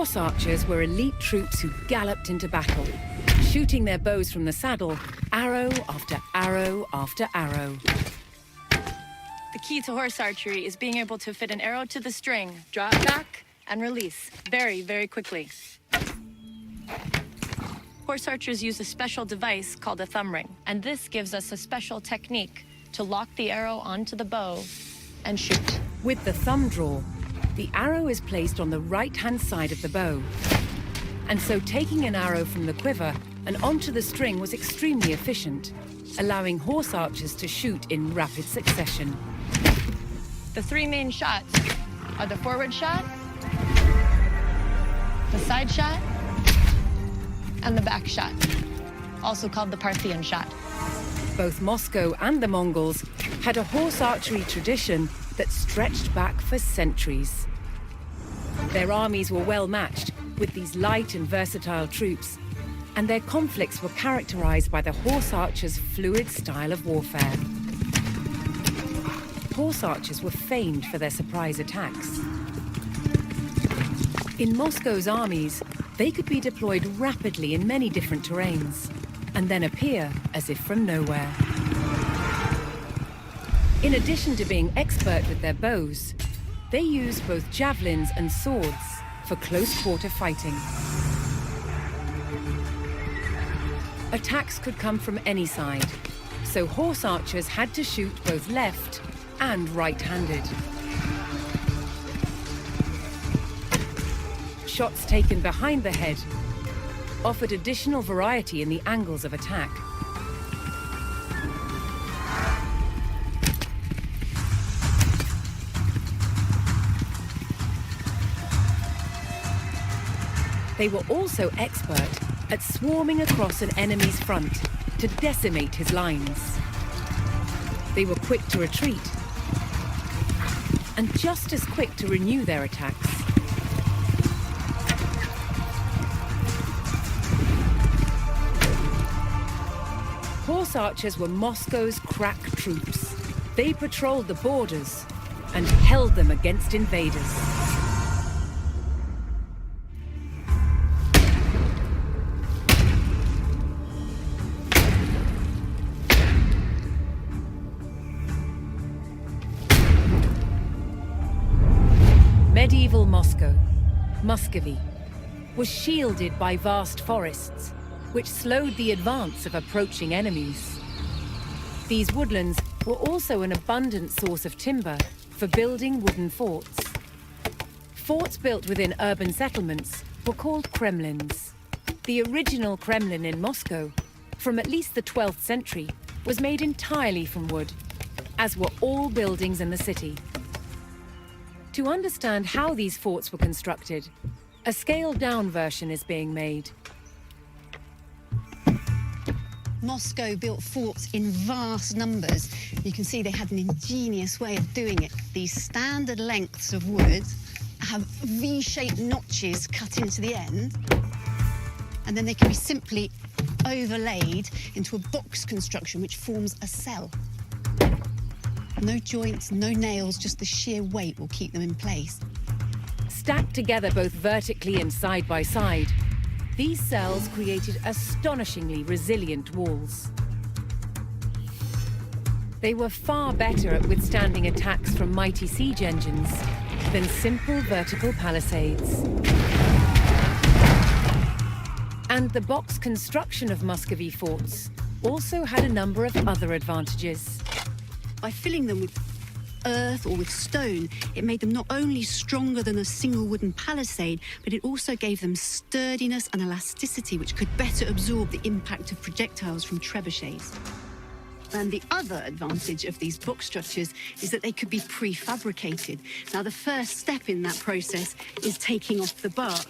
Horse archers were elite troops who galloped into battle, shooting their bows from the saddle, arrow after arrow after arrow. The key to horse archery is being able to fit an arrow to the string, draw it back, and release very, very quickly. Horse archers use a special device called a thumb ring, and this gives us a special technique to lock the arrow onto the bow and shoot. With the thumb draw, the arrow is placed on the right-hand side of the bow. And so taking an arrow from the quiver and onto the string was extremely efficient, allowing horse archers to shoot in rapid succession. The three main shots are the forward shot, the side shot, and the back shot, also called the Parthian shot. Both Moscow and the Mongols had a horse archery tradition that stretched back for centuries. Their armies were well matched with these light and versatile troops, and their conflicts were characterized by the horse archers' fluid style of warfare. Horse archers were famed for their surprise attacks. In Moscow's armies, they could be deployed rapidly in many different terrains, and then appear as if from nowhere. In addition to being expert with their bows, they used both javelins and swords for close-quarter fighting. Attacks could come from any side, so horse archers had to shoot both left and right-handed. Shots taken behind the head offered additional variety in the angles of attack. They were also expert at swarming across an enemy's front to decimate his lines. They were quick to retreat and just as quick to renew their attacks. Horse archers were Moscow's crack troops. They patrolled the borders and held them against invaders. Medieval Moscow, Muscovy, was shielded by vast forests, which slowed the advance of approaching enemies. These woodlands were also an abundant source of timber for building wooden forts. Forts built within urban settlements were called Kremlins. The original Kremlin in Moscow, from at least the 12th century, was made entirely from wood, as were all buildings in the city. To understand how these forts were constructed, a scaled-down version is being made. Moscow built forts in vast numbers. You can see they had an ingenious way of doing it. These standard lengths of wood have V-shaped notches cut into the end, and then they can be simply overlaid into a box construction which forms a cell. No joints, no nails, just the sheer weight will keep them in place. Stacked together both vertically and side by side, these cells created astonishingly resilient walls. They were far better at withstanding attacks from mighty siege engines than simple vertical palisades. And the box construction of Muscovy forts also had a number of other advantages. By filling them with earth or with stone, it made them not only stronger than a single wooden palisade, but it also gave them sturdiness and elasticity, which could better absorb the impact of projectiles from trebuchets. And the other advantage of these box structures is that they could be prefabricated. Now, the first step in that process is taking off the bark.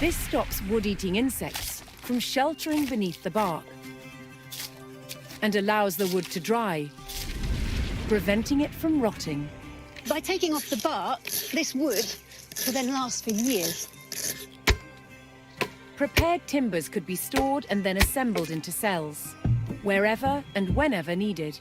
This stops wood-eating insects from sheltering beneath the bark and allows the wood to dry, preventing it from rotting. By taking off the bark, this wood will then last for years. Prepared timbers could be stored and then assembled into cells, wherever and whenever needed.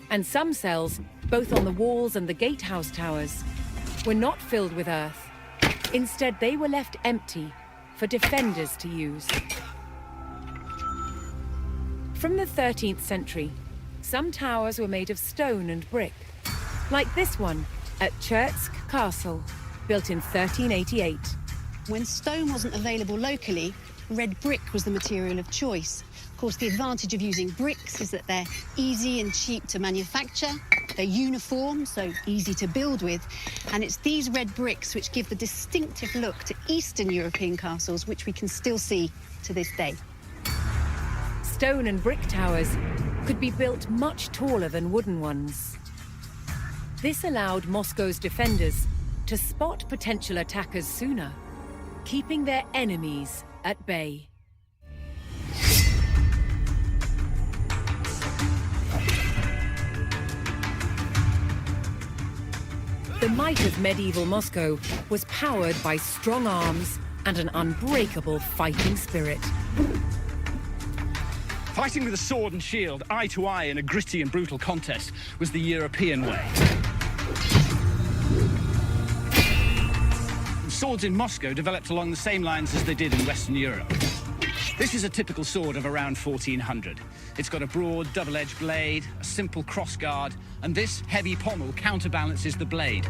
And some cells, both on the walls and the gatehouse towers, were not filled with earth, Instead, they were left empty for defenders to use. From the 13th century, some towers were made of stone and brick, like this one at Chertsk Castle, built in 1388. When stone wasn't available locally, red brick was the material of choice. Of course, the advantage of using bricks is that they're easy and cheap to manufacture, they're uniform, so easy to build with, and it's these red bricks which give the distinctive look to Eastern European castles, which we can still see to this day. Stone and brick towers could be built much taller than wooden ones. This allowed Moscow's defenders to spot potential attackers sooner, keeping their enemies at bay. The might of medieval Moscow was powered by strong arms and an unbreakable fighting spirit. Fighting with a sword and shield, eye to eye in a gritty and brutal contest, was the European way. Swords in Moscow developed along the same lines as they did in Western Europe. This is a typical sword of around 1400. It's got a broad, double-edged blade, a simple crossguard, and this heavy pommel counterbalances the blade.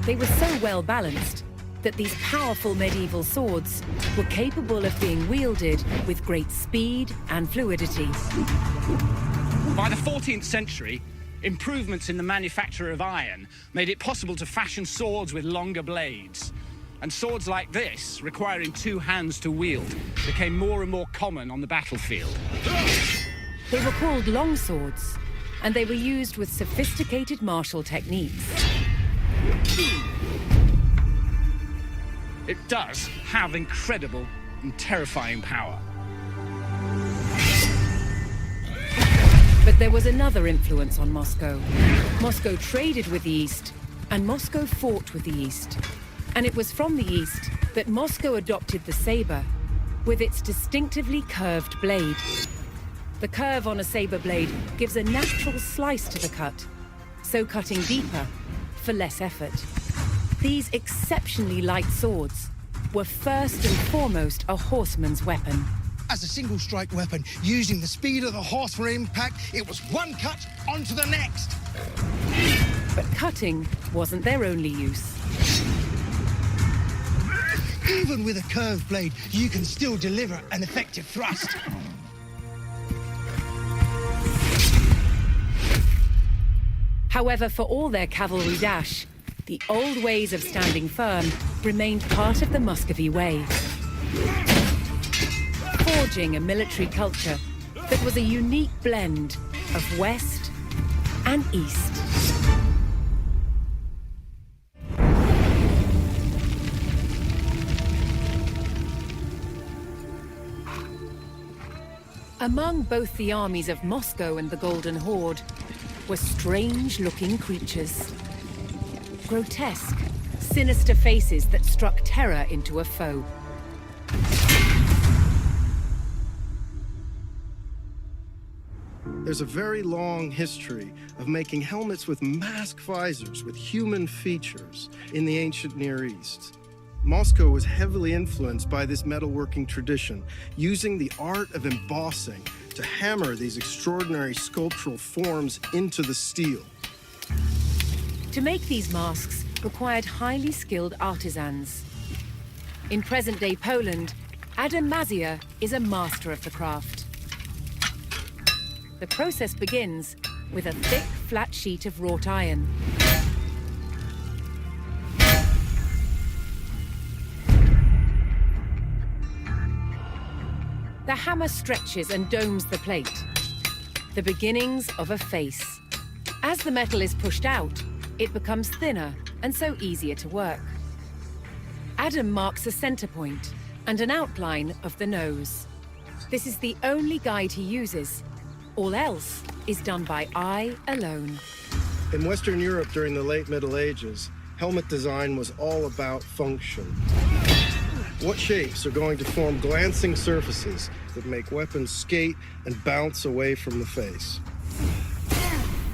They were so well balanced that these powerful medieval swords were capable of being wielded with great speed and fluidity. By the 14th century, improvements in the manufacture of iron made it possible to fashion swords with longer blades. And swords like this, requiring two hands to wield, became more and more common on the battlefield. They were called long swords, and they were used with sophisticated martial techniques. It does have incredible and terrifying power. But there was another influence on Moscow. Moscow traded with the East, and Moscow fought with the East. And it was from the East that Moscow adopted the saber, with its distinctively curved blade. The curve on a saber blade gives a natural slice to the cut, so cutting deeper for less effort. These exceptionally light swords were first and foremost a horseman's weapon. As a single-strike weapon, using the speed of the horse for impact, it was one cut onto the next. But cutting wasn't their only use. Even with a curved blade, you can still deliver an effective thrust. However, for all their cavalry dash, the old ways of standing firm remained part of the Muscovy way, forging a military culture that was a unique blend of West and East. Among both the armies of Moscow and the Golden Horde were strange-looking creatures. Grotesque, sinister faces that struck terror into a foe. There's a very long history of making helmets with mask visors with human features in the ancient Near East. Moscow was heavily influenced by this metalworking tradition, using the art of embossing to hammer these extraordinary sculptural forms into the steel. To make these masks required highly skilled artisans. In present-day Poland, Adam Mazier is a master of the craft. The process begins with a thick, flat sheet of wrought iron. The hammer stretches and domes the plate, the beginnings of a face. As the metal is pushed out, it becomes thinner and so easier to work. Adam marks a center point and an outline of the nose. This is the only guide he uses. All else is done by eye alone. In Western Europe during the late Middle Ages, helmet design was all about function. What shapes are going to form glancing surfaces that make weapons skate and bounce away from the face?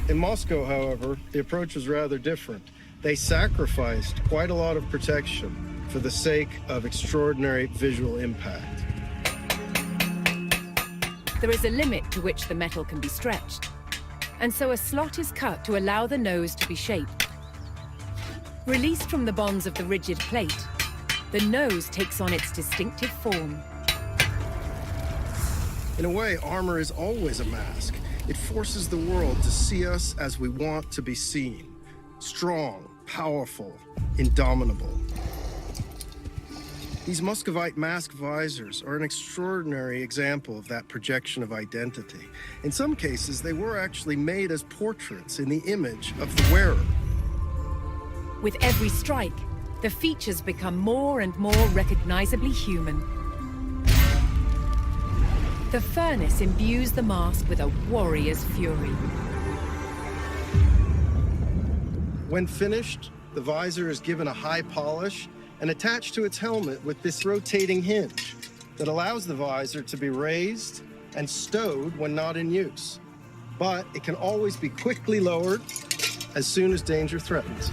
In Moscow, however, the approach was rather different. They sacrificed quite a lot of protection for the sake of extraordinary visual impact. There is a limit to which the metal can be stretched, and so a slot is cut to allow the nose to be shaped. Released from the bonds of the rigid plate, the nose takes on its distinctive form. In a way, armor is always a mask. It forces the world to see us as we want to be seen. Strong, powerful, indomitable. These Muscovite mask visors are an extraordinary example of that projection of identity. In some cases, they were actually made as portraits in the image of the wearer. With every strike, the features become more and more recognizably human. The furnace imbues the mask with a warrior's fury. When finished, the visor is given a high polish and attached to its helmet with this rotating hinge that allows the visor to be raised and stowed when not in use. But it can always be quickly lowered as soon as danger threatens.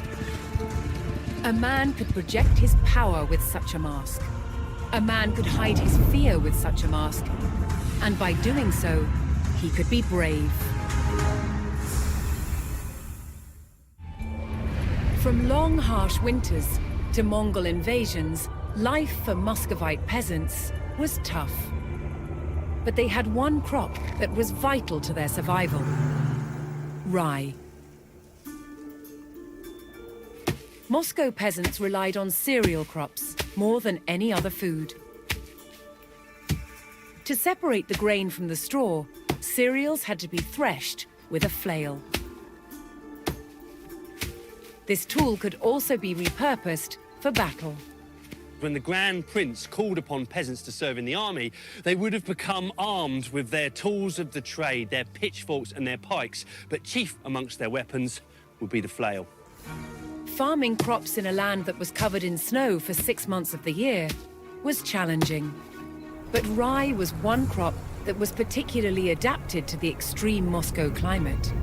A man could project his power with such a mask. A man could hide his fear with such a mask. And by doing so, he could be brave. From long, harsh winters to Mongol invasions, life for Muscovite peasants was tough. But they had one crop that was vital to their survival: rye. Moscow peasants relied on cereal crops more than any other food. To separate the grain from the straw, cereals had to be threshed with a flail. This tool could also be repurposed for battle. When the Grand Prince called upon peasants to serve in the army, they would have become armed with their tools of the trade, their pitchforks and their pikes, but chief amongst their weapons would be the flail. Farming crops in a land that was covered in snow for 6 months of the year was challenging. But rye was one crop that was particularly adapted to the extreme Moscow climate.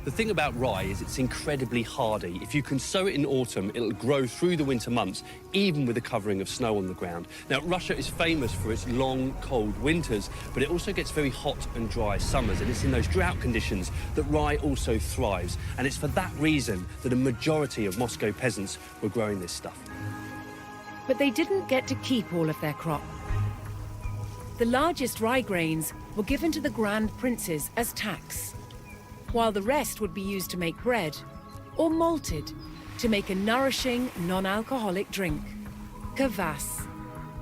The thing about rye is it's incredibly hardy. If you can sow it in autumn, it'll grow through the winter months, even with a covering of snow on the ground. Now, Russia is famous for its long, cold winters, but it also gets very hot and dry summers, and it's in those drought conditions that rye also thrives. And it's for that reason that a majority of Moscow peasants were growing this stuff. But they didn't get to keep all of their crop. The largest rye grains were given to the Grand Princes as tax, while the rest would be used to make bread, or malted to make a nourishing, non-alcoholic drink, kvass.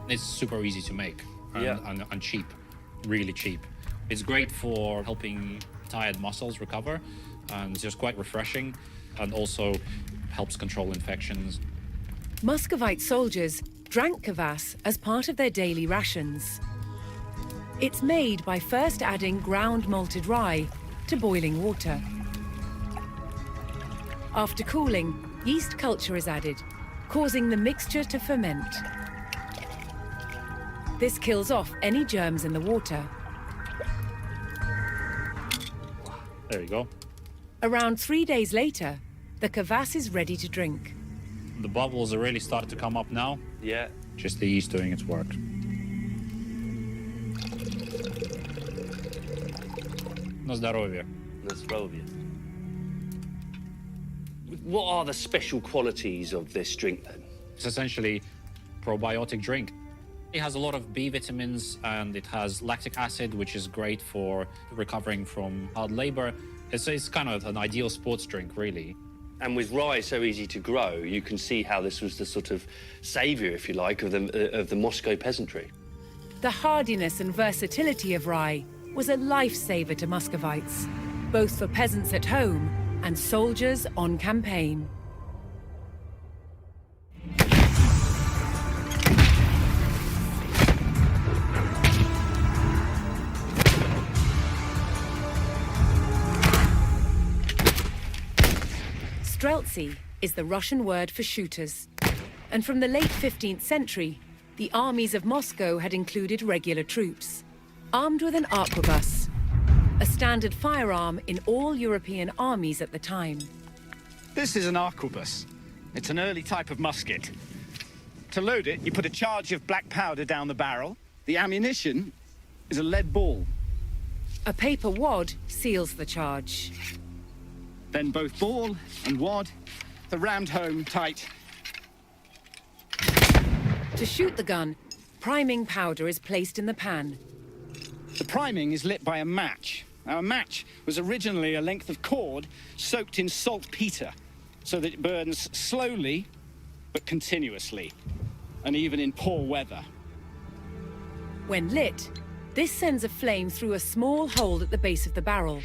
It's super easy to make and cheap, really cheap. It's great for helping tired muscles recover, and it's just quite refreshing, and also helps control infections. Muscovite soldiers drank kvass as part of their daily rations. It's made by first adding ground malted rye to boiling water. After cooling, yeast culture is added, causing the mixture to ferment. This kills off any germs in the water. There you go. Around 3 days later, the kvass is ready to drink. The bubbles are really starting to come up now. Yeah. Just the yeast doing its work. На здоровье. На здоровье. What are the special qualities of this drink then? It's essentially a probiotic drink. It has a lot of B vitamins and it has lactic acid, which is great for recovering from hard labor. It's kind of an ideal sports drink, really. And with rye so easy to grow, you can see how this was the sort of saviour, if you like, of the Moscow peasantry. The hardiness and versatility of rye was a lifesaver to Muscovites, both for peasants at home and soldiers on campaign. Strelzy is the Russian word for shooters, and from the late 15th century, the armies of Moscow had included regular troops, armed with an arquebus, a standard firearm in all European armies at the time. This is an arquebus. It's an early type of musket. To load it, you put a charge of black powder down the barrel. The ammunition is a lead ball. A paper wad seals the charge. Then both ball and wad are rammed home tight. To shoot the gun, priming powder is placed in the pan. The priming is lit by a match. Now, a match was originally a length of cord soaked in saltpeter, so that it burns slowly but continuously, and even in poor weather. When lit, this sends a flame through a small hole at the base of the barrel,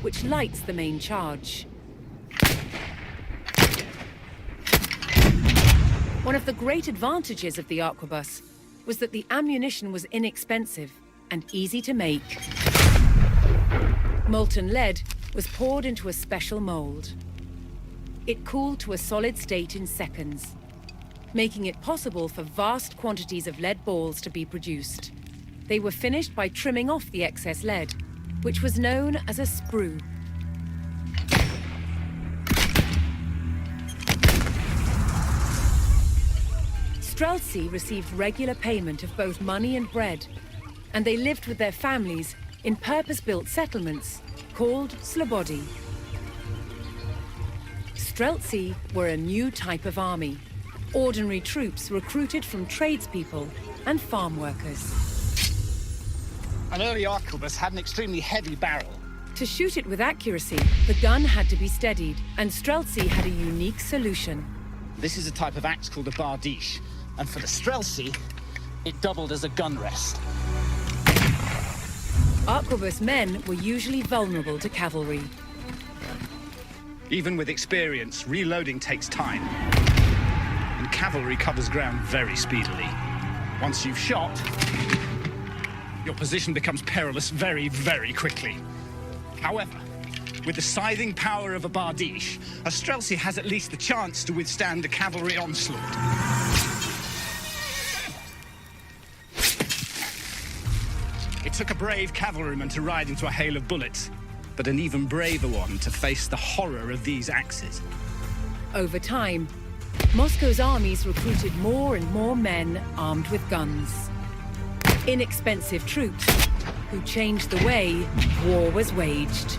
which lights the main charge. One of the great advantages of the arquebus was that the ammunition was inexpensive and easy to make. Molten lead was poured into a special mold. It cooled to a solid state in seconds, making it possible for vast quantities of lead balls to be produced. They were finished by trimming off the excess lead, which was known as a sprue. Strelzy received regular payment of both money and bread, and they lived with their families in purpose-built settlements called slobody. Strelzy were a new type of army, ordinary troops recruited from tradespeople and farm workers. An early arquebus had an extremely heavy barrel. To shoot it with accuracy, the gun had to be steadied, and Strelzy had a unique solution. This is a type of axe called a bardiche, and for the Strelzy, it doubled as a gun rest. Arquebus men were usually vulnerable to cavalry. Even with experience, reloading takes time, and cavalry covers ground very speedily. Once you've shot, your position becomes perilous very, very quickly. However, with the scything power of a bardiche, a Strelzy has at least the chance to withstand a cavalry onslaught. It took a brave cavalryman to ride into a hail of bullets, but an even braver one to face the horror of these axes. Over time, Moscow's armies recruited more and more men armed with guns. Inexpensive troops who changed the way war was waged.